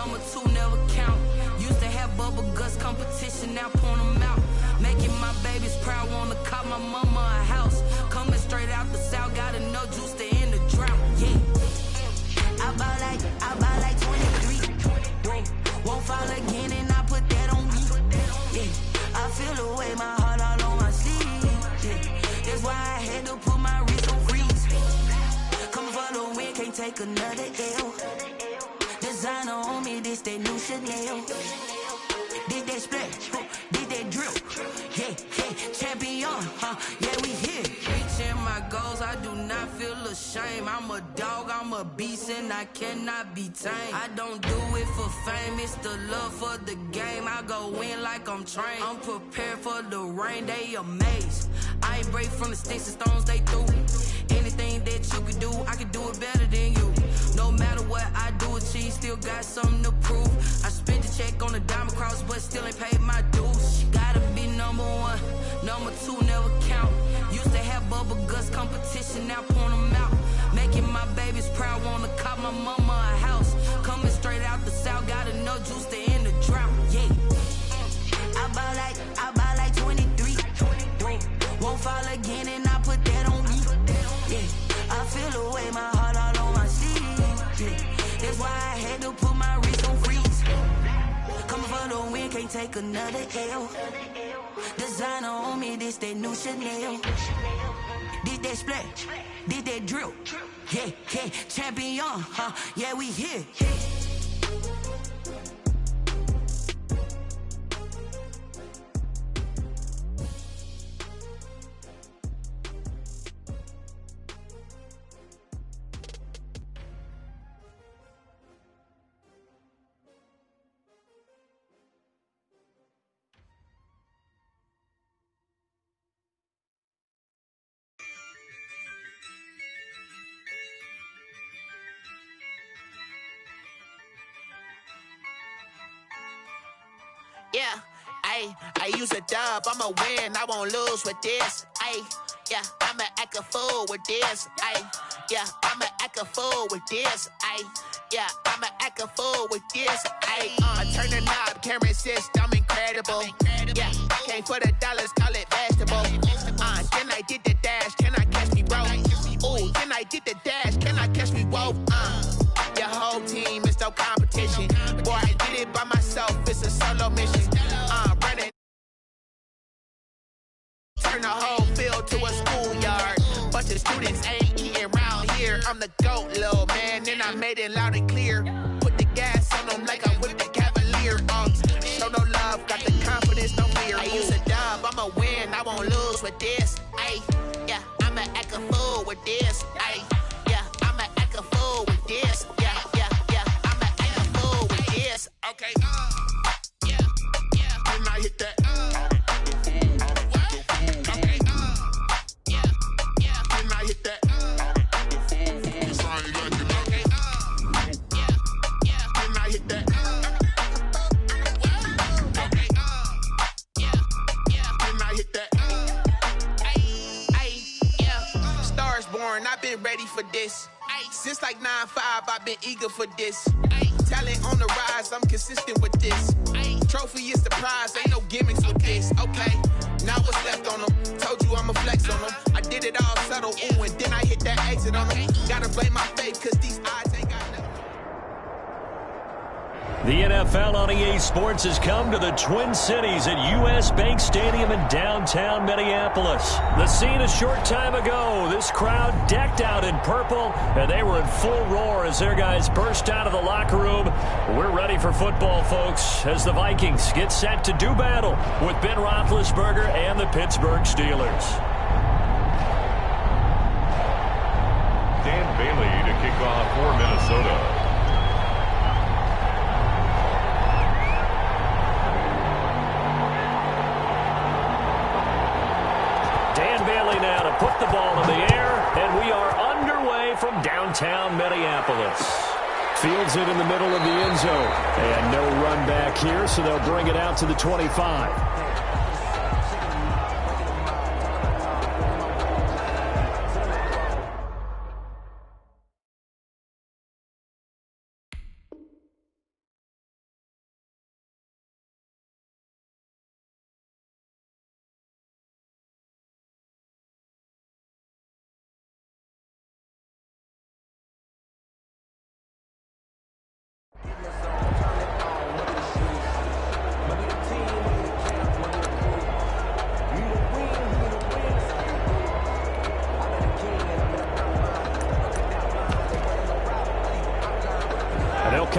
Number two never count. Used to have bubble guts competition, now point them out. Making my babies proud, wanna call my mama a house. Coming straight out the south, got enough juice to end the drought. Yeah. I buy like 23. Whoa. Won't fall again and I put that on me. Yeah. I feel the way, my heart all on my sleeve. Yeah. That's why I had to put my wrist on freeze. Coming for the win, can't take another L. Designer on me, this that new Chanel. Did that splash, did that drill. Yeah, champion, yeah, we here. Reaching my goals, I do not feel ashamed. I'm a dog, I'm a beast, and I cannot be tamed. I don't do it for fame, it's the love for the game. I go in like I'm trained. I'm prepared for the rain, they amazed. I ain't break from the sticks and stones they threw. Anything that you can do, I can do it better than you. No matter what I do, achieve, still got something to prove. I spent the check on the diamond cross, but still ain't paid my dues. Gotta be number one, number two never count. Used to have bubble guts competition, now point them out. Making my babies proud, wanna call my mama a house. Coming straight out the south, got enough juice to end the drought. Yeah. I buy like 23. Won't fall again and I put that on me. Yeah. I feel the way, my heart all on my sleeve. Yeah. That's why I had to put my wrist on freeze. Coming for the win, can't take another L. Designer on me, this that new Chanel. Did that splash, did that drill. Yeah, champion, yeah, we here. Yeah, I use a dub, I'ma win, I won't lose with this. Yeah, I'ma act a fool with this. Yeah, I'ma act a fool with this. Yeah, I'ma act a fool with this. I turn the knob, camera assist, I'm incredible. Yeah, came for the dollars, call it vegetable. Then I did the dash, can I catch me, bro? Ooh, then I did the dash, can I catch me, whoa? Your whole team is no competition. Boy, I did it by myself, it's a solo mission. Running. Turn the whole field to a schoolyard. Bunch of students ain't eating round here. I'm the GOAT, little man, and I made it loud and clear. Put the gas on them like I whipped the Cavalier. Show no love, got the confidence, no fear. I use a dub, I'ma win, I won't lose with this. Yeah, I'ma act a fool with this. Yeah, I'ma act a fool with this. Yeah, I'ma act a fool with this. Okay, yeah, when I hit that. Okay, yeah, when I hit that. I've been ready for this. Since like 9-5, I've been eager for this. Talent on the rise, I'm consistent with this. Trophy is the prize, ain't no gimmicks with this. Okay, now what's left on them? Told you I'ma flex on them. I did it all subtle, ooh, and then I hit that exit on them. Gotta blame my faith, cause these odds ain't got nothing. The NFL on EA Sports has come to the Twin Cities at U.S. Bank Stadium in downtown Minneapolis. The scene a short time ago, this crowd decked out in purple, and they were in full roar as their guys burst out of the locker room. We're ready for football, folks, as the Vikings get set to do battle with Ben Roethlisberger and the Pittsburgh Steelers. Dan Bailey to kick off for Minnesota. Put the ball in the air, and we are underway from downtown Minneapolis. Fields it in the middle of the end zone. And no run back here, so they'll bring it out to the 25.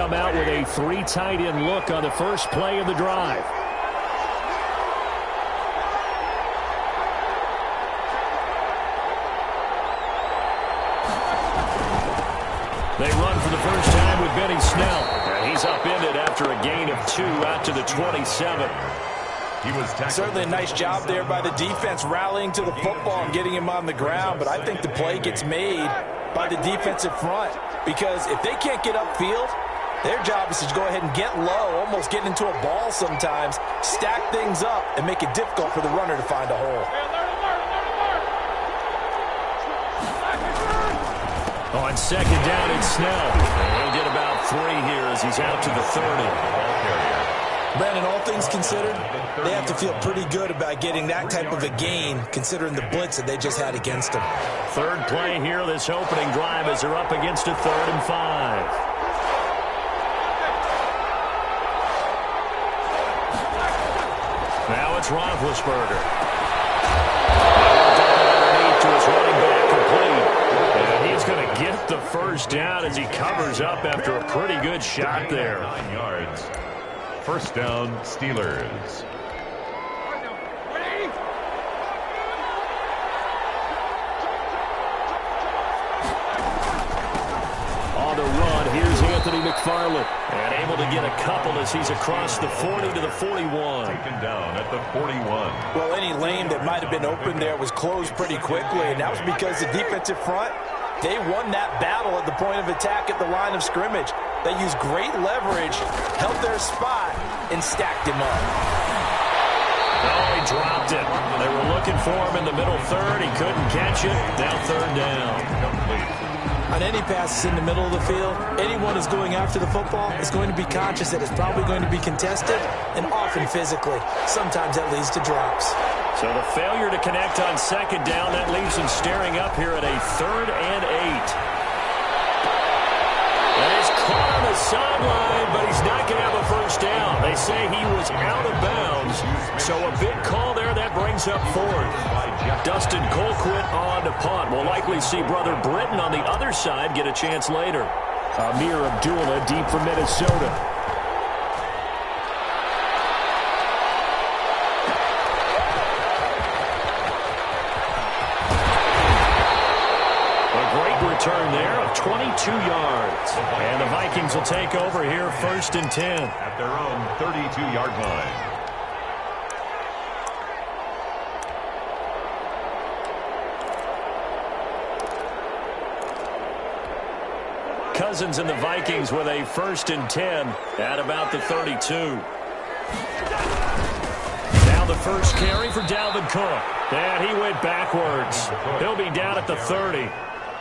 come out with a 3 tight end look on the first play of the drive. They run for the first time with Benny Snell. And he's upended after a gain of 2 out to the 27. Certainly a nice job there by the defense rallying to the football and getting him on the ground. But I think the play gets made by the defensive front. Because if they can't get upfield, their job is to go ahead and get low, almost get into a ball sometimes, stack things up, and make it difficult for the runner to find a hole. On second down, it's Snell. He'll get about 3 here as he's out to the 30. Brandon, all things considered, they have to feel pretty good about getting that type of a gain, considering the blitz that they just had against them. Third play here, this opening drive, as they're up against a 3rd and 5. Now it's Roethlisberger. Underneath to his running back, complete. And he's going to get the first down as he covers up after a pretty good shot there. 9 yards. First down, Steelers. On the run, here's Anthony McFarland. And able to get a couple as he's across the 40 to the 41. Taken down at the 41. Well, any lane that might have been open there was closed pretty quickly, and that was because the defensive front, they won that battle at the point of attack at the line of scrimmage. They used great leverage, held their spot, and stacked him up. Oh, he dropped it. They were looking for him in the middle third. He couldn't catch it. Now 3rd down. On any passes in the middle of the field, anyone who's going after the football is going to be conscious that it's probably going to be contested, and often physically. Sometimes that leads to drops. So the failure to connect on second down, that leaves him staring up here at a 3rd and 8. And he's caught on the sideline, but he's not going to have a first down. They say he was out of bounds, so a big call there. That brings up 4th. Dustin Colquitt on to punt. We'll likely see brother Britton on the other side get a chance later. Amir Abdullah deep from Minnesota. Return there of 22 yards. And the Vikings will take over here 1st and 10. At their own 32-yard line. Cousins and the Vikings with a 1st and 10 at about the 32. Now the first carry for Dalvin Cook. And he went backwards. He'll be down at the 30.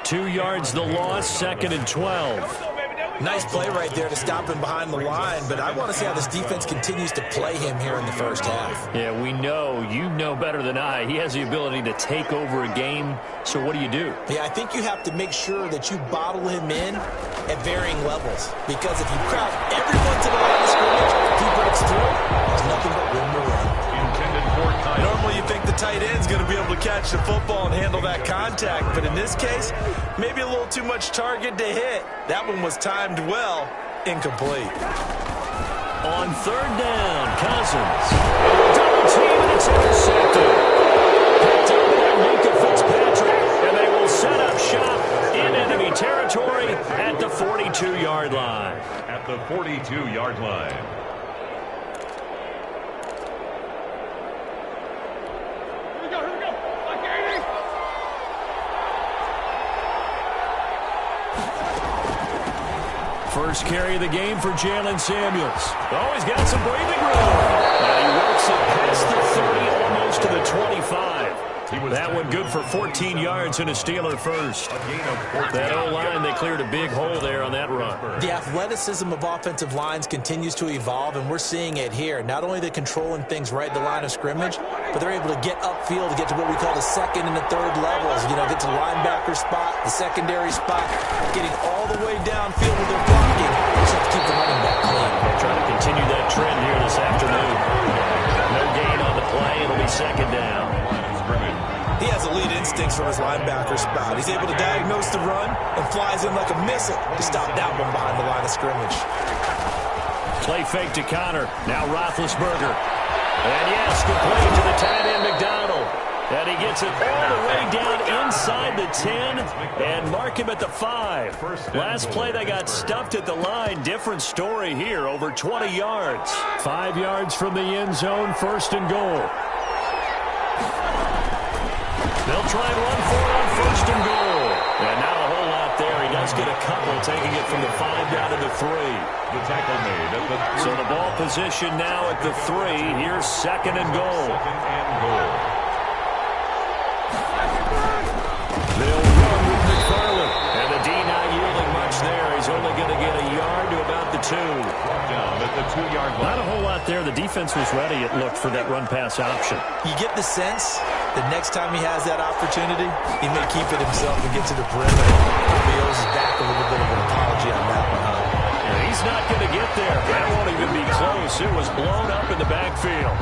2 yards the loss, 2nd and 12. Nice play right there to stop him behind the line, but I want to see how this defense continues to play him here in the first half. Yeah, we know. You know better than I. He has the ability to take over a game, so what do you do? Yeah, I think you have to make sure that you bottle him in at varying levels, because if you crowd everyone to the line of scrimmage, if he breaks through, there's nothing but room to run. Intended for time. Normally you think the tight end's going to be able to catch the football and handle that contact, but in this case, maybe a little too much target to hit. That one was timed well, incomplete. On 3rd down, Cousins. Double team, and it's intercepted. Picked up by Luka Fitzpatrick, and they will set up shop in enemy territory at the 42-yard line. At the 42-yard line. First carry of the game for Jalen Samuels. Oh, he's got some breathing room. Now he works it past the 30, almost to the 25. That one good for 14 yards and a Steeler first. That O-line, they cleared a big hole there on that run. The athleticism of offensive lines continues to evolve, and we're seeing it here. Not only are they controlling things right at the line of scrimmage, but they're able to get upfield to get to what we call the 2nd and the 3rd levels. You know, get to the linebacker spot, the secondary spot, getting all the way downfield with their blocking. They just have to keep the running back clean. They're trying to continue that trend here this afternoon. No gain on the play. It'll be 2nd down. He has elite instincts from his linebacker spot. He's able to diagnose the run and flies in like a missile to stop that one behind the line of scrimmage. Play fake to Connor. Now Roethlisberger. And yes, complete to the tight end McDonald. And he gets it all the way down inside the 10 and mark him at the 5. Last play they got stuffed at the line. Different story here, over 20 yards. 5 yards from the end zone, first and goal. They'll try and run for it on first and goal. And not a whole lot there. He does get a couple, taking it from the 5 down to the 3. The tackle made at the 3. So the ball position now at the 3. Here's second and goal. Second and goal. They'll run with McFarland. And the D not yielding much there. He's only going to get a yard to about the 2. Down at the 2-yard line. Not a whole lot there. The defense was ready, it looked, for that run-pass option. You get the sense that next time he has that opportunity, he may keep it himself and get to the perimeter. He owes his back a little bit of an apology on that one, huh? And he's not going to get there. That won't even be close. It was blown up in the backfield.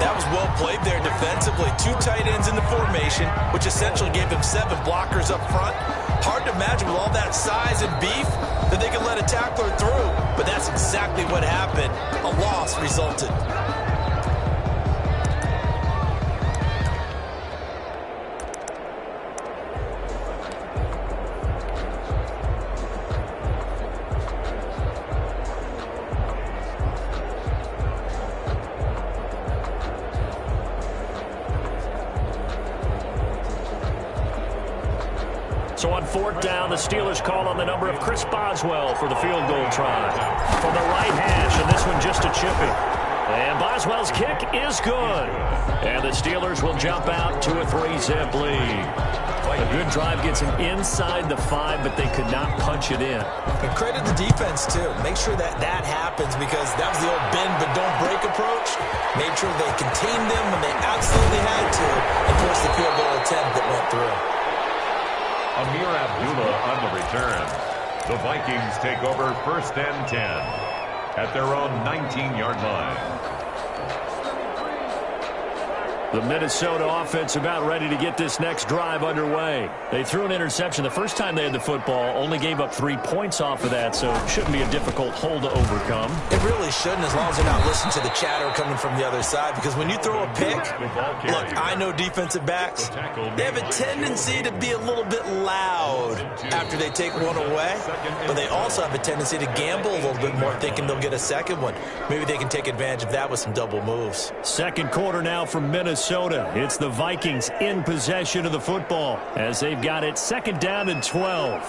That was well played there defensively. 2 tight ends in the formation, which essentially gave him 7 blockers up front. Hard to imagine with all that size and beef that they could let a tackler through. But that's exactly what happened. A loss resulted. So on 4th down, the Steelers call on the number of Chris Boswell for the field goal try. From the right hash, and this one just a chippy. And Boswell's kick is good. And the Steelers will jump out to a 3-zip lead. A good drive gets him inside the 5, but they could not punch it in. And credit the defense, too. Make sure that that happens because that was the old bend but don't break approach. Made sure they contained them when they absolutely had to and forced the field goal attempt that went through. Amir Abdullah on the return. The Vikings take over 1st and 10 at their own 19-yard line. The Minnesota offense about ready to get this next drive underway. They threw an interception the first time they had the football, only gave up 3 points off of that, so it shouldn't be a difficult hole to overcome. It really shouldn't, as long as they're not listening to the chatter coming from the other side, because when you throw a pick, look, I know defensive backs, they have a tendency to be a little bit loud after they take one away, but they also have a tendency to gamble a little bit more, thinking they'll get a second one. Maybe they can take advantage of that with some double moves. Second quarter now from Minnesota. It's the Vikings in possession of the football as they've got it 2nd down and 12.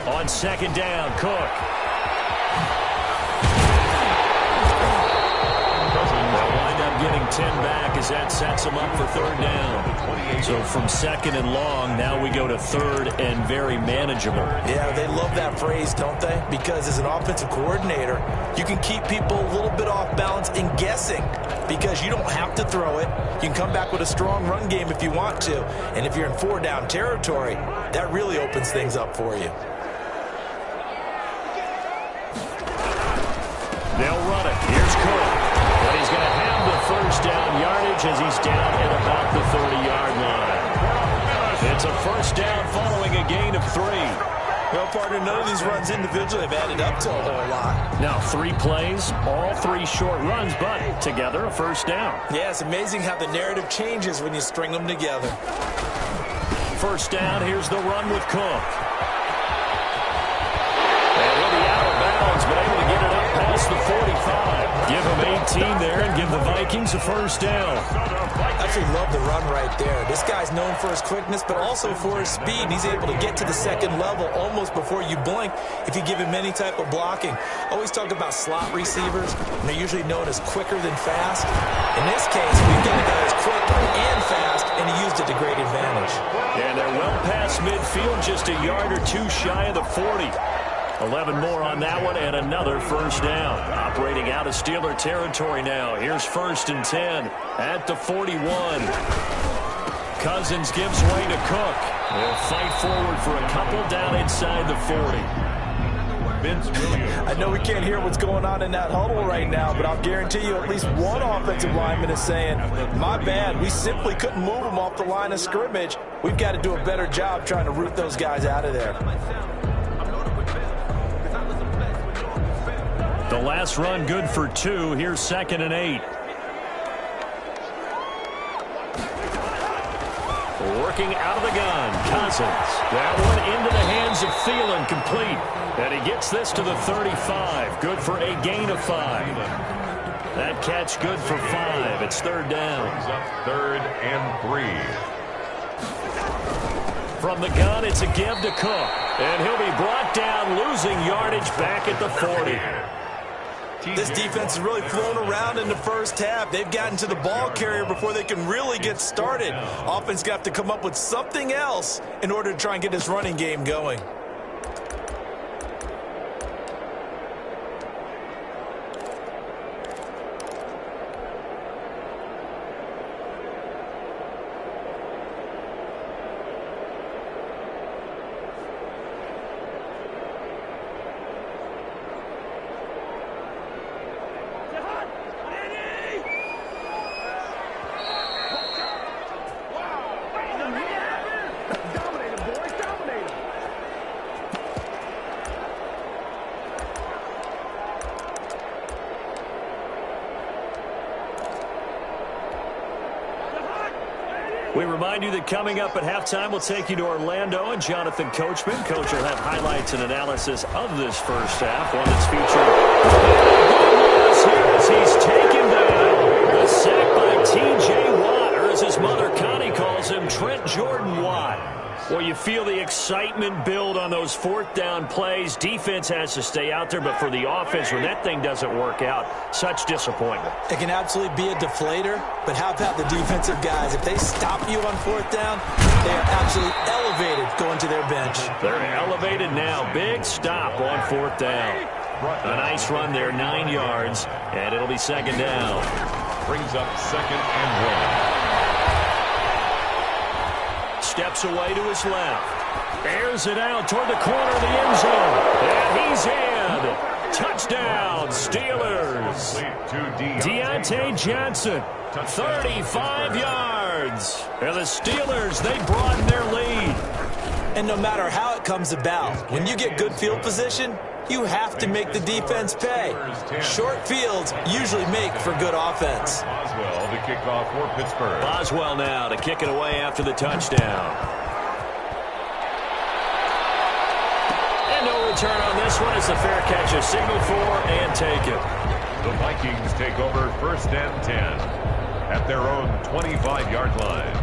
On 2nd down, Cook. They'll wind up getting 10 back as that sets them up for 3rd down. So from 2nd and long, now we go to 3rd and very manageable. Yeah, they love that phrase, don't they? Because as an offensive coordinator, you can keep people a little bit off balance and guessing because you don't have to throw it. You can come back with a strong run game if you want to. And if you're in 4-down territory, that really opens things up for you. They'll run it. Here's Cook. But he's going to have the 1st down yardage as he's down at about the 30-yard line. It's a 1st down following a gain of 3. Well, partner, none of these runs individually have added up to a whole lot. Now 3 plays, all 3 short runs, but together a 1st down. Yeah, it's amazing how the narrative changes when you string them together. 1st down, here's the run with Cook. And he'll be out of bounds, but able to get it up past the 45. Give him 18 there and give the Vikings a 1st down. I actually love the run right there. This guy's known for his quickness, but also for his speed. He's able to get to the 2nd level almost before you blink if you give him any type of blocking. Always talk about slot receivers, and they're usually known as quicker than fast. In this case, we've got a guy who's quick and fast, and he used it to great advantage. And they're well past midfield, just a yard or 2 shy of the 40. 11 more on that one, and another 1st down. Operating out of Steeler territory now. Here's 1st and 10 at the 41. Cousins gives way to Cook. They'll fight forward for a couple down inside the 40. Vince Williams. I know we can't hear what's going on in that huddle right now, but I'll guarantee you at least one offensive lineman is saying, my bad, we simply couldn't move them off the line of scrimmage. We've got to do a better job trying to root those guys out of there. The last run good for 2. Here's 2nd and 8. Working out of the gun, Cousins. That one into the hands of Thielen, complete. And he gets this to the 35. Good for a gain of 5. That catch good for 5. It's 3rd down. Brings up 3rd and 3. From the gun, it's a give to Cook. And he'll be brought down, losing yardage back at the 40. This defense has really flown around in the first half. They've gotten to the ball carrier before they can really get started. Offense got to come up with something else in order to try and get this running game going. We remind you that coming up at halftime, we'll take you to Orlando and Jonathan Coachman. Coach will have highlights and analysis of this first half, one that's featured. He's taken down. The sack by T.J. Watt, or as his mother Connie calls him, Trent Jordan Watt. Well, you feel the excitement build on those 4th down plays. Defense has to stay out there, but for the offense, when that thing doesn't work out, such disappointment. It can absolutely be a deflator, but how about the defensive guys? If they stop you on 4th down, they are absolutely elevated going to their bench. They're elevated now. Big stop on 4th down. A nice run there, 9 yards, and it'll be 2nd down. Brings up 2nd and 1. Steps away to his left. Airs it out toward the corner of the end zone. And he's in. Touchdown, Steelers. Deontay Johnson, 35 yards. And the Steelers, they broaden their lead. And no matter how it comes about, when you get good field position, you have to make the defense pay. Short fields usually make for good offense. Boswell to kick off for Pittsburgh. Boswell now to kick it away after the touchdown. And no return on this one. It's a fair catch, a signal for and take it. The Vikings take over 1st and 10 at their own 25-yard line.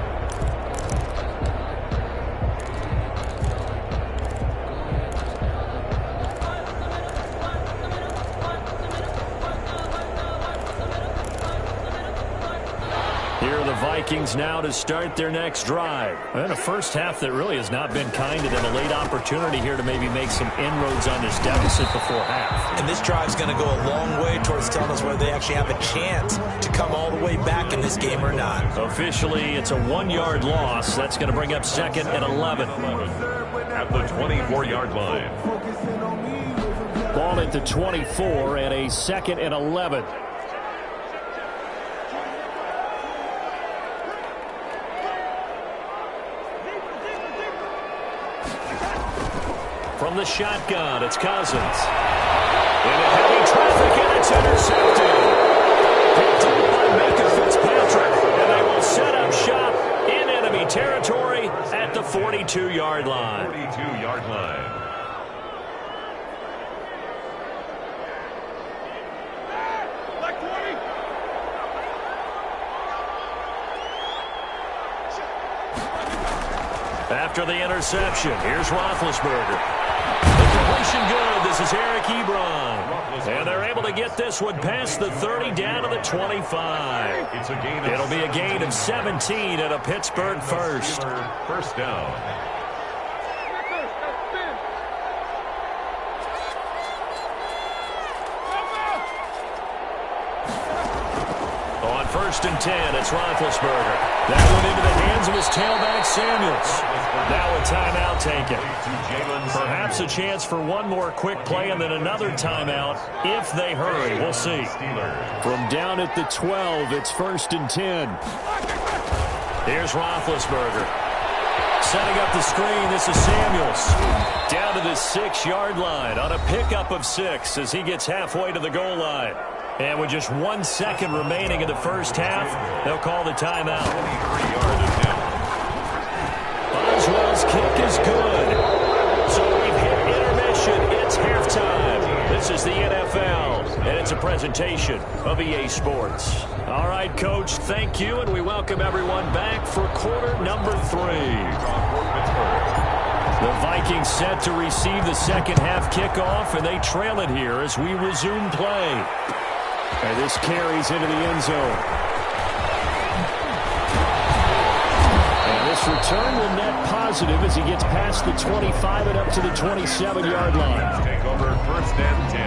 Here are the Vikings now to start their next drive. And a first half that really has not been kind to them. A late opportunity here to maybe make some inroads on this deficit before half. And this drive's going to go a long way towards telling us whether they actually have a chance to come all the way back in this game or not. Officially, it's a 1-yard loss. That's going to bring up 2nd and 11. At the 24-yard line. Ball at the 24 and a 2nd and 11. From the shotgun, it's Cousins. Into heavy traffic, and it's intercepted. Picked up by Micah Fitzpatrick, and they will set up shop in enemy territory at the 42-yard line. 42-yard line. After the interception, here's Roethlisberger. The completion good. This is Eric Ebron. And they're able to get this one past the 30 down to the 25. It'll be a gain of 17 at a Pittsburgh first. First down. first and 10. It's Roethlisberger. That went into the hands of his tailback, Samuels. Now a timeout taken. Perhaps a chance for one more quick play and then another timeout if they hurry. We'll see. From down at the 12, it's first and 10. Here's Roethlisberger. Setting up the screen, this is Samuels. Down to the 6-yard line on a pickup of 6 as he gets halfway to the goal line. And with just 1 second remaining in the first half, they'll call the timeout. Boswell's kick is good. So we've hit intermission. It's halftime. This is the NFL, and it's a presentation of EA Sports. All right, Coach, thank you, and we welcome everyone back for quarter number 3. The Vikings set to receive the second half kickoff, and they trail it here as we resume play. And this carries into the end zone. And this return will net positive as he gets past the 25 and up to the 27-yard line. Take over first and 10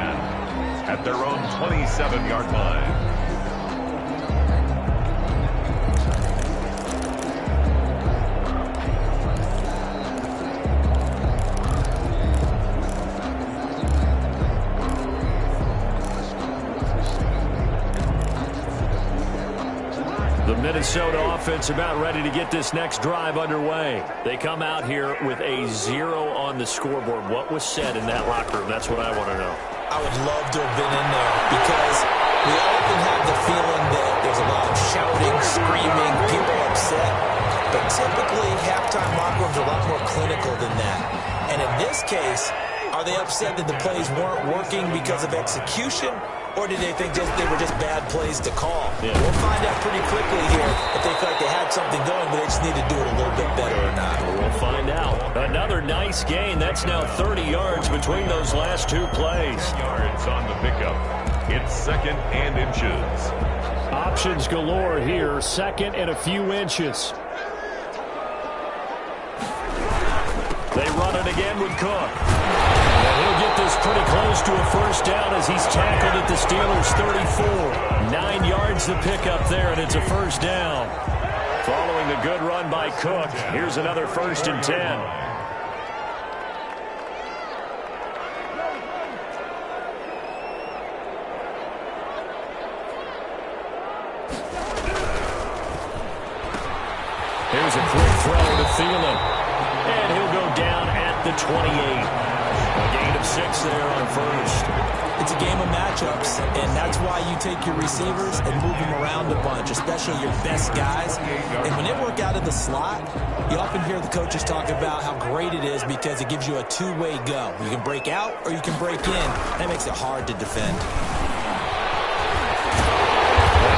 at their own 27-yard line. Minnesota offense about ready to get this next drive underway. They come out here with a 0 on the scoreboard. What was said in that locker room? That's what I want to know. I would love to have been in there because we often have the feeling that there's a lot of shouting, screaming, people upset. But typically, halftime locker rooms are a lot more clinical than that. And in this case, are they upset that the plays weren't working because of execution? Or did they think they were just bad plays to call? Yeah. We'll find out pretty quickly here if they felt like they had something going, but they just need to do it a little bit better or not. We'll find out. Another nice gain. That's now 30 yards between those last 2 plays. Yards on the pickup. It's second and inches. Options galore here. Second and a few inches. They run it again with Cook. And he'll get this pretty close to a first down as he's tackled at the Steelers' 34. 9 yards to pick up there, and it's a first down. Following the good run by Cook, here's another first and 10. Here's a quick throw to Thielen. And he'll go down at the 28. A gain of 6 there on first. It's a game of matchups, and that's why you take your receivers and move them around a bunch, especially your best guys. And when they work out of the slot, you often hear the coaches talk about how great it is because it gives you a two-way go. You can break out or you can break in. That makes it hard to defend.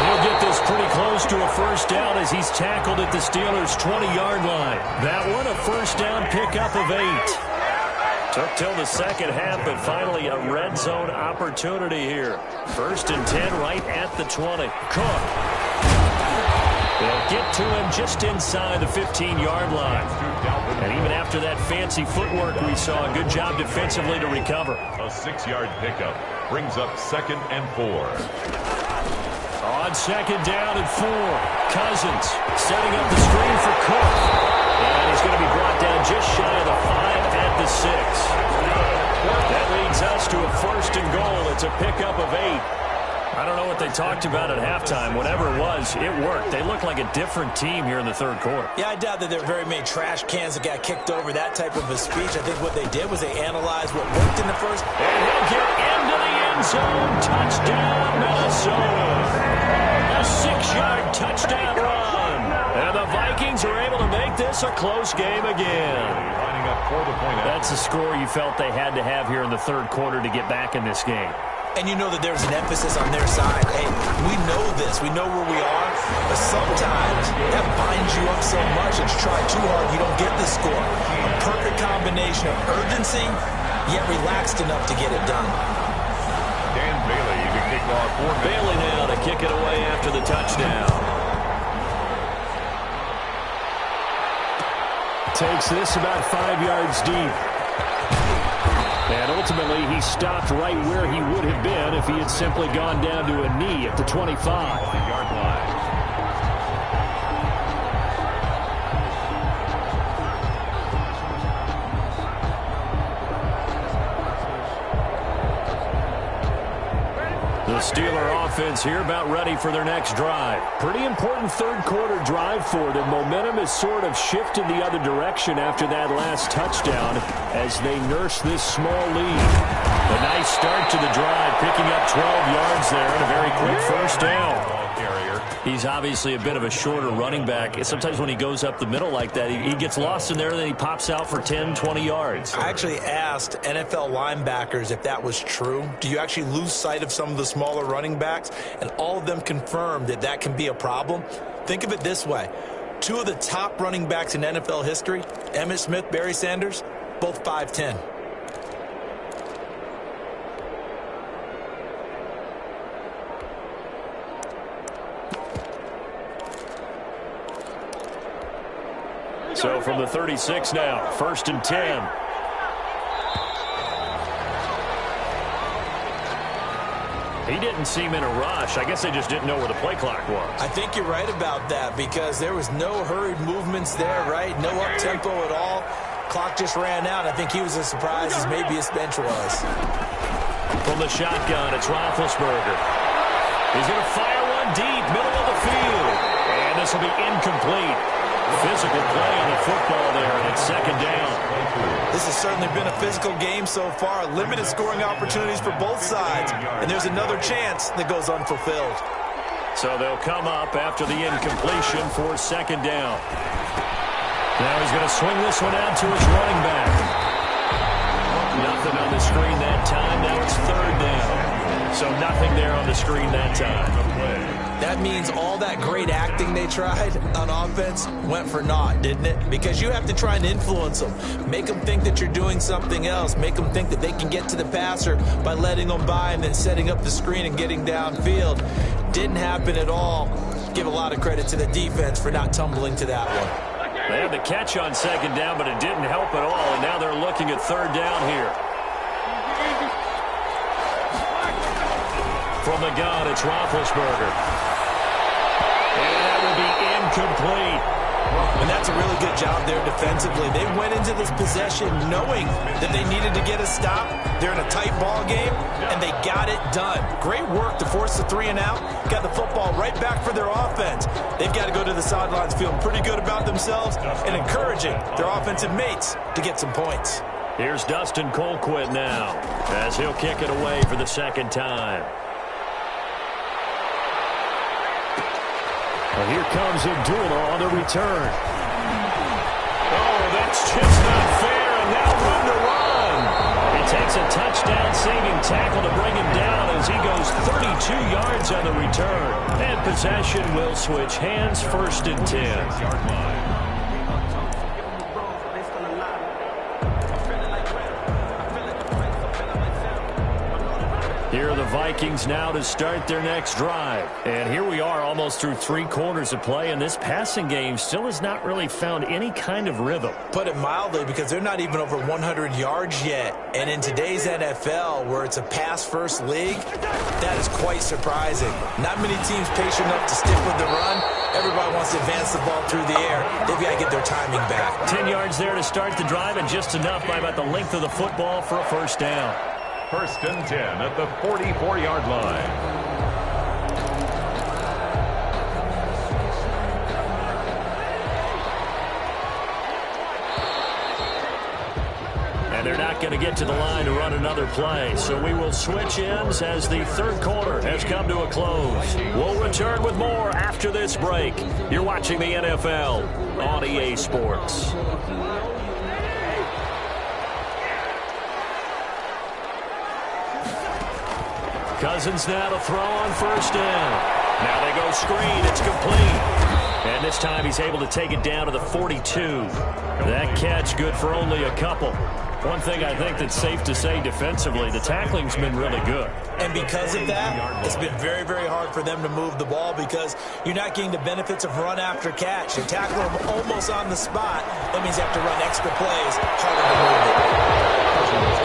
He'll get this pretty close to a first down as he's tackled at the Steelers' 20-yard line. That one a first down pickup of 8. Took till the second half, but finally a red zone opportunity here. First and 10 right at the 20. Cook. They'll get to him just inside the 15-yard line. And even after that fancy footwork we saw, a good job defensively to recover. A 6-yard pickup brings up second and 4. On second down and 4, Cousins setting up the screen for Cook. And he's going to be brought down just shy of the 5 at the 6. That leads us to a first and goal. It's a pickup of 8. I don't know what they talked about at halftime. Whatever it was, it worked. They look like a different team here in the third quarter. Yeah, I doubt that there are very many trash cans that got kicked over, that type of a speech. I think what they did was they analyzed what worked in the first. And he'll get into the end zone. Touchdown, Minnesota. A 6-yard touchdown run. And the Vikings are able to make this a close game again. Lining up for the point. That's a score you felt they had to have here in the third quarter to get back in this game. And you know that there's an emphasis on their side. Hey, we know this. We know where we are. But sometimes that binds you up so much that you try too hard, you don't get the score. A perfect combination of urgency, yet relaxed enough to get it done. Dan Bailey, you can kick off for Bailey now to kick it away after the touchdown. Takes this about 5 yards deep. And ultimately, he stopped right where he would have been if he had simply gone down to a knee at the 25. Yard line. The Steeler offense here about ready for their next drive. Pretty important third-quarter drive for them. Momentum has sort of shifted the other direction after that last touchdown as they nurse this small lead. A nice start to the drive, picking up 12 yards there and a very quick first down. He's obviously a bit of a shorter running back. Sometimes when he goes up the middle like that, he gets lost in there, and then he pops out for 10, 20 yards. I actually asked NFL linebackers if that was true. Do you actually lose sight of some of the smaller running backs? And all of them confirmed that that can be a problem. Think of it this way. Two of the top running backs in NFL history, Emmitt Smith, Barry Sanders, both 5'10". So from the 36 now, 1st and 10. He didn't seem in a rush. I guess they just didn't know where the play clock was. I think you're right about that because there was no hurried movements there, right? No up-tempo at all. Clock just ran out. I think he was as surprised as maybe his bench was. From the shotgun, it's Roethlisberger. He's going to fire one deep, middle of the field. And this will be incomplete. Physical play on the football there, and it's 2nd down. This has certainly been a physical game so far. Limited scoring opportunities for both sides. And there's another chance that goes unfulfilled. So they'll come up after the incompletion for 2nd down. Now he's going to swing this one out to his running back. Nothing on the screen that time. Now it's 3rd down. So nothing there on the screen that time. That means all that great acting they tried on offense went for naught, didn't it? Because you have to try and influence them. Make them think that you're doing something else. Make them think that they can get to the passer by letting them by and then setting up the screen and getting downfield. Didn't happen at all. Give a lot of credit to the defense for not tumbling to that one. They had the catch on 2nd down, but it didn't help at all. And now they're looking at 3rd down here. From the gun, it's Roethlisberger. And that will be incomplete. And that's a really good job there defensively. They went into this possession knowing that they needed to get a stop. They're in a tight ball game, and they got it done. Great work to force the 3 and out. Got the football right back for their offense. They've got to go to the sidelines feeling pretty good about themselves and encouraging their offensive mates to get some points. Here's Dustin Colquitt now as he'll kick it away for the 2nd time. Well, here comes Abdullah on the return. Oh, that's just not fair, and now room to run. It takes a touchdown-saving tackle to bring him down as he goes 32 yards on the return. And possession will switch hands, 1st and 10. Here are the Vikings now to start their next drive. And here we are almost through 3 quarters of play, and this passing game still has not really found any kind of rhythm. Put it mildly, because they're not even over 100 yards yet. And in today's NFL, where it's a pass-first league, that is quite surprising. Not many teams patient enough to stick with the run. Everybody wants to advance the ball through the air. They've got to get their timing back. 10 yards there to start the drive, and just enough by about the length of the football for a 1st down. 1st and 10 at the 44-yard line. And they're not going to get to the line to run another play. So we will switch ends as the 3rd quarter has come to a close. We'll return with more after this break. You're watching the NFL on EA Sports. Cousins now to throw on 1st down. Now they go screen. It's complete. And this time he's able to take it down to the 42. That catch good for only a couple. One thing I think that's safe to say defensively, the tackling's been really good. And because of that, it's been very, very hard for them to move the ball because you're not getting the benefits of run after catch. You're tackling them almost on the spot. That means you have to run extra plays, harder to move it.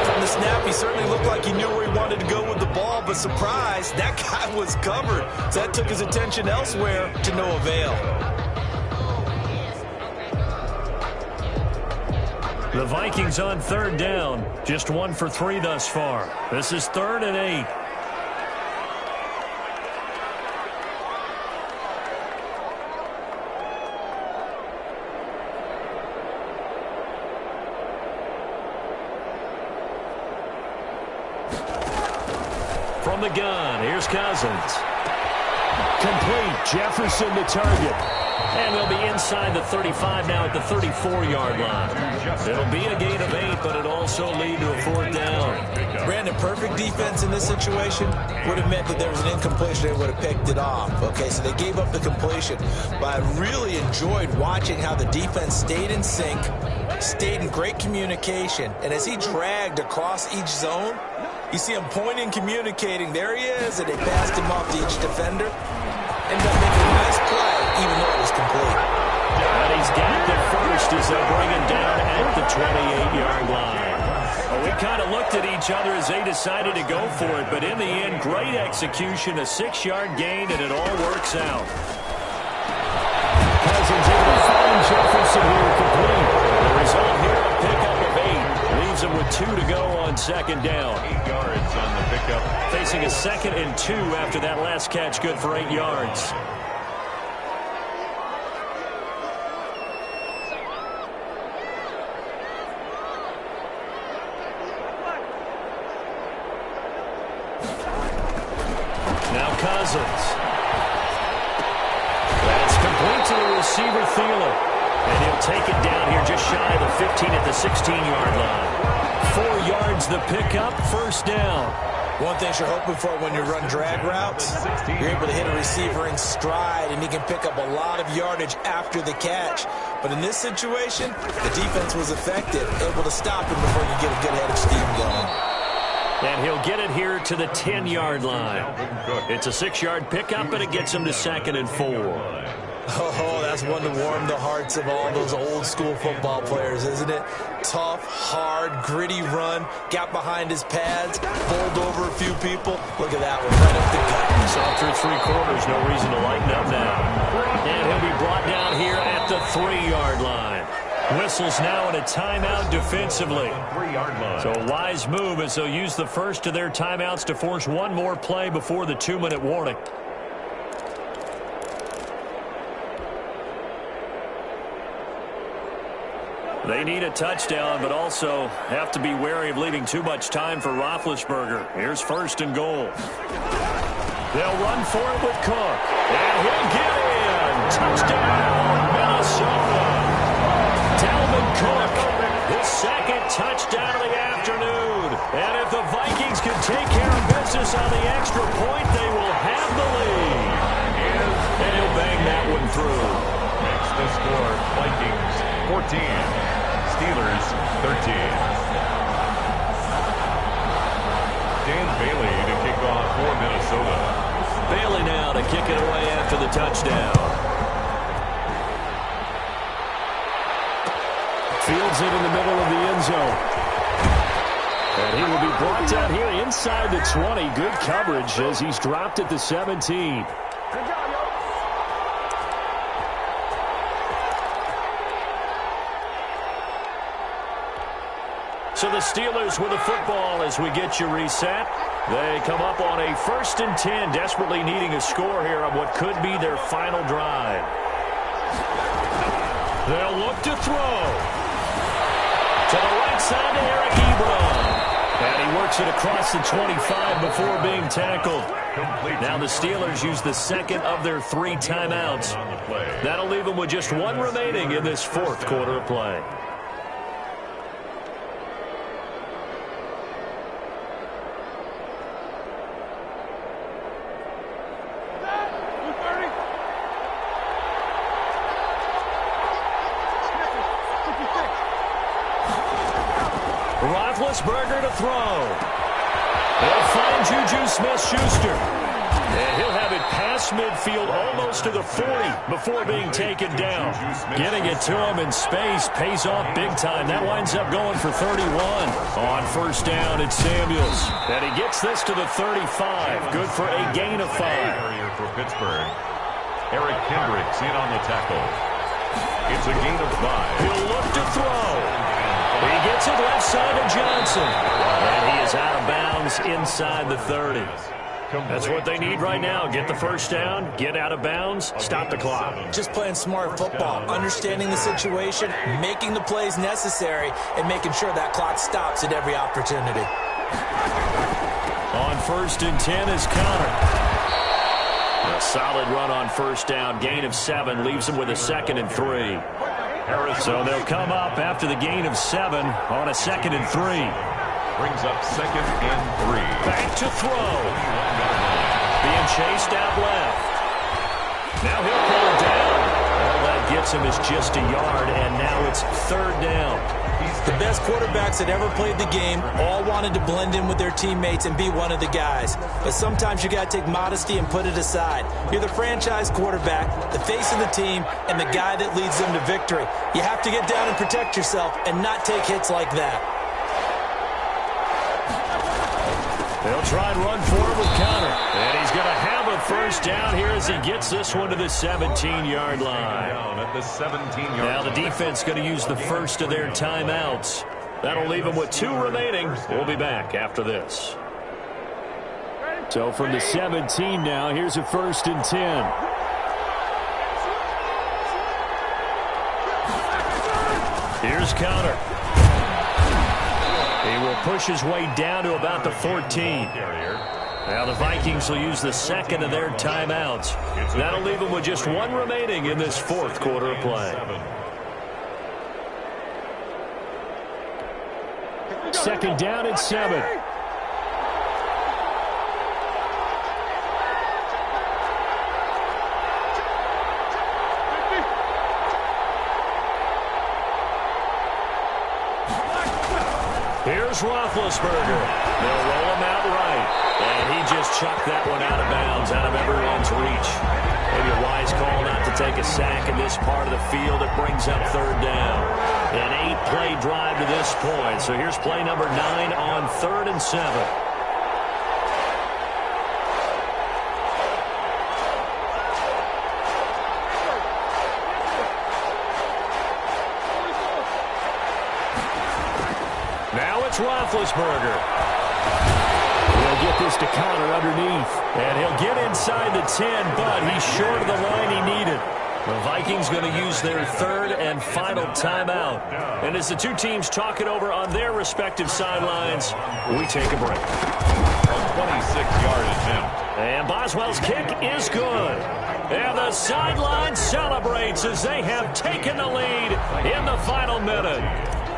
From the snap, he certainly looked like he knew where he wanted to go with the ball, but surprise, that guy was covered. So that took his attention elsewhere to no avail. The Vikings on 3rd down, just 1 for 3 thus far. This is 3rd and 8. from the gun. Here's Cousins. Complete. Jefferson the target. And they'll be inside the 35 now at the 34-yard line. It'll be a gain of 8, but it'll also lead to a 4th down. Brandon, perfect defense in this situation would have meant that there was an incompletion. They would have picked it off. Okay, so they gave up the completion. But I really enjoyed watching how the defense stayed in sync, stayed in great communication. And as he dragged across each zone, you see him pointing, communicating. There he is, and they passed him off to each defender. Ended up making a nice play, even though it was complete. And he's got the first as they bring him down at the 28-yard line. Well, we kind of looked at each other as they decided to go for it, but in the end, great execution, a 6-yard gain, and it all works out. Cousins able to find Jefferson here complete. The result here, a pickup of 8. Leaves him with 2 to go on 2nd down. 8 yards on the pickup. Facing a 2nd and 2 after that last catch, good for 8 yards. Now Cousins. That's complete to the receiver, Thielen. And he'll take it down here just shy of the 15 at the 16-yard line. 4 yards the pickup, 1st down. One thing you're hoping for when you run drag routes, you're able to hit a receiver in stride, and he can pick up a lot of yardage after the catch. But in this situation, the defense was effective, able to stop him before you get a good head of steam going. And he'll get it here to the 10-yard line. It's a 6-yard pickup, and it gets him to 2nd and 4. Oh, that's one to warm the hearts of all those old-school football players, isn't it? Tough, hard, gritty run, got behind his pads, bowled over a few people. Look at that one, right up the gut. So through 3 quarters, no reason to lighten up now. And he'll be brought down here at the 3-yard line. Whistles now in a timeout defensively. 3-yard line. So a wise move as they'll use the first of their timeouts to force one more play before the 2-minute warning. They need a touchdown, but also have to be wary of leaving too much time for Roethlisberger. Here's 1st and goal. They'll run for it with Cook. And he'll get in. Touchdown, Minnesota. Dalvin Cook, his 2nd touchdown of the afternoon. And if the Vikings can take care of business on the extra point, they will have the lead. And he'll bang that one through. Makes the score Vikings 14. Steelers 13. Dan Bailey to kick off for Minnesota. Bailey now to kick it away after the touchdown. Fields it in the middle of the end zone. And he will be brought down here inside the 20. Good coverage as he's dropped at the 17. So the Steelers with the football as we get you reset. They come up on a 1st and 10, desperately needing a score here on what could be their final drive. They'll look to throw. To the right side to Eric Ebron. And he works it across the 25 before being tackled. Now the Steelers use the 2nd of their 3 timeouts. That'll leave them with just 1 remaining in this 4th quarter of play. Roethlisberger to throw. They'll find Juju Smith-Schuster. And he'll have it past midfield almost to the 40 before being taken down. Getting it to him in space pays off big time. That winds up going for 31. On 1st down, it's Samuels. And he gets this to the 35. Good for a gain of 5. Barrier for Pittsburgh. Eric Kendricks in on the tackle. It's a gain of 5. He'll look to throw. He gets it left side to Johnson. And he is out of bounds inside the 30. That's what they need right now. Get the 1st down, get out of bounds, stop the clock. Just playing smart football, understanding the situation, making the plays necessary, and making sure that clock stops at every opportunity. On first and 10 is Connor. A solid run on first down. Gain of 7 leaves him with a 2nd and 3. So they'll come up after the gain of 7 on a 2nd and 3. Brings up 2nd and 3. Back to throw. Being chased out left. Now he'll pull it down. All that gets him is just a yard, and now it's 3rd down. The best quarterbacks that ever played the game all wanted to blend in with their teammates and be one of the guys. But sometimes you got to take modesty and put it aside. You're the franchise quarterback, the face of the team, and the guy that leads them to victory. You have to get down and protect yourself and not take hits like that. They'll try and run forward with Connor. And he's going to have a first down here as he gets this one to the 17-yard line. At the 17-yard now the defense going to use the first of their timeouts. That'll leave them with 2 remaining. We'll be back after this. So from the 17 now, here's a 1st and 10. Here's Connor. He will push his way down to about the 14. Now the Vikings will use the 2nd of their timeouts. That'll leave them with just 1 remaining in this 4th quarter of play. 2nd down and 7. Here's Roethlisberger. They'll roll him out right. And he just chucked that one out of bounds, out of everyone's reach. Maybe a wise call not to take a sack in this part of the field. It brings up 3rd down. An 8-play drive to this point. So here's play number 9 on 3rd and 7. Now it's Roethlisberger. He'll get this to Connor underneath. And he'll get inside the 10, but he's short of the line he needed. The Vikings going to use their 3rd and final timeout. And as the 2 teams talk it over on their respective sidelines, we take a break. A 26-yard attempt. And Boswell's kick is good. And the sideline celebrates as they have taken the lead in the final minute.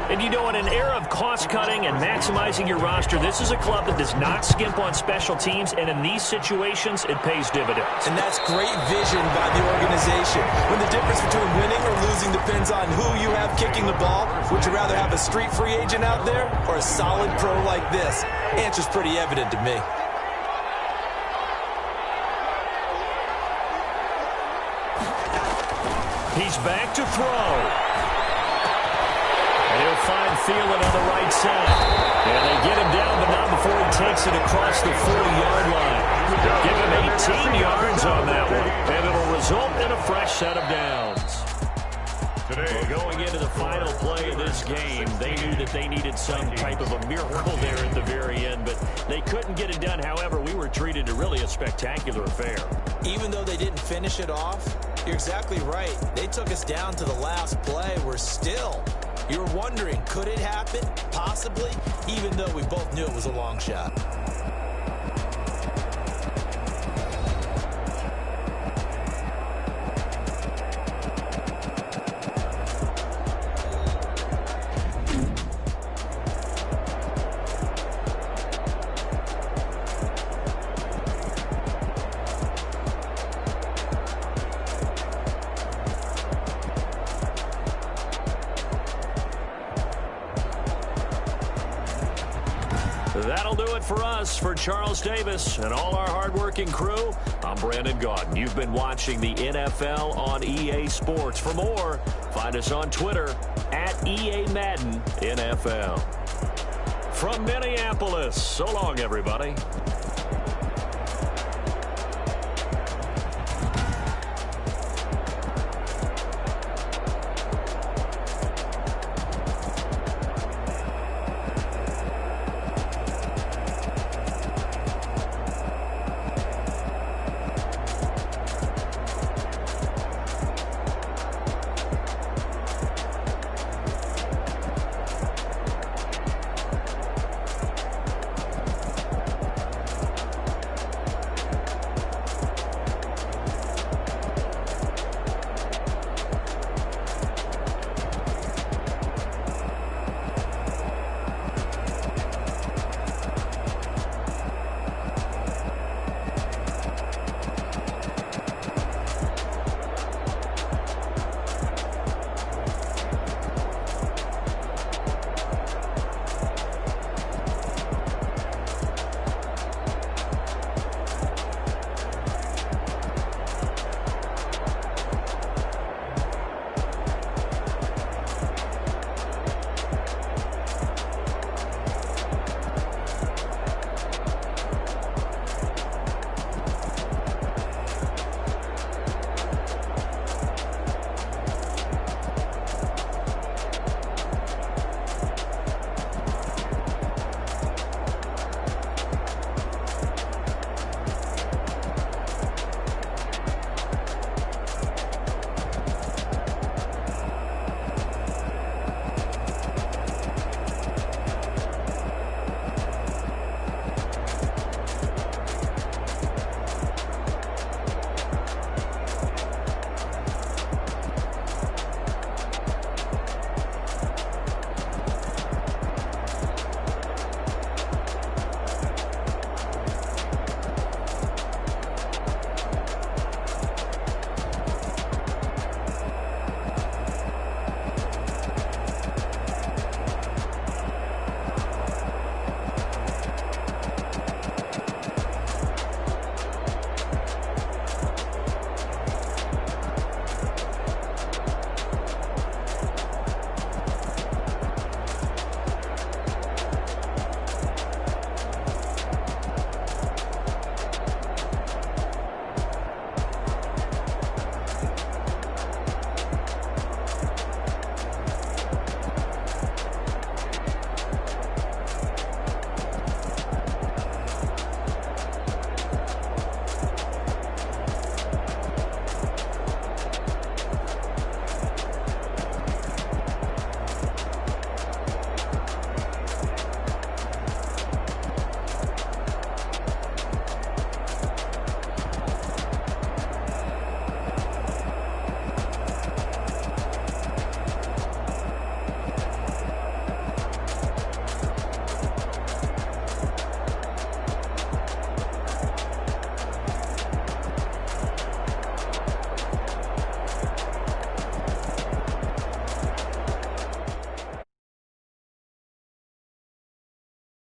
And you know, in an era of cost-cutting and maximizing your roster, this is a club that does not skimp on special teams, and in these situations, it pays dividends. And that's great vision by the organization. When the difference between winning or losing depends on who you have kicking the ball, would you rather have a street free agent out there or a solid pro like this? Answer's pretty evident to me. He's back to throw. He'll find Thielen on the right side. And they get him down, but not before he takes it across the 40-yard line. Give him 18 yards on that one. And it'll result in a fresh set of downs. Today, going into the final play of this game, they knew that they needed some type of a miracle there at the very end, but they couldn't get it done. However, we were treated to really a spectacular affair. Even though they didn't finish it off, you're exactly right. They took us down to the last play. You're wondering, could it happen? Possibly, even though we both knew it was a long shot. That'll do it for us. For Charles Davis and all our hardworking crew, I'm Brandon Gaudin. You've been watching the NFL on EA Sports. For more, find us on Twitter at EA Madden NFL. From Minneapolis, so long, everybody.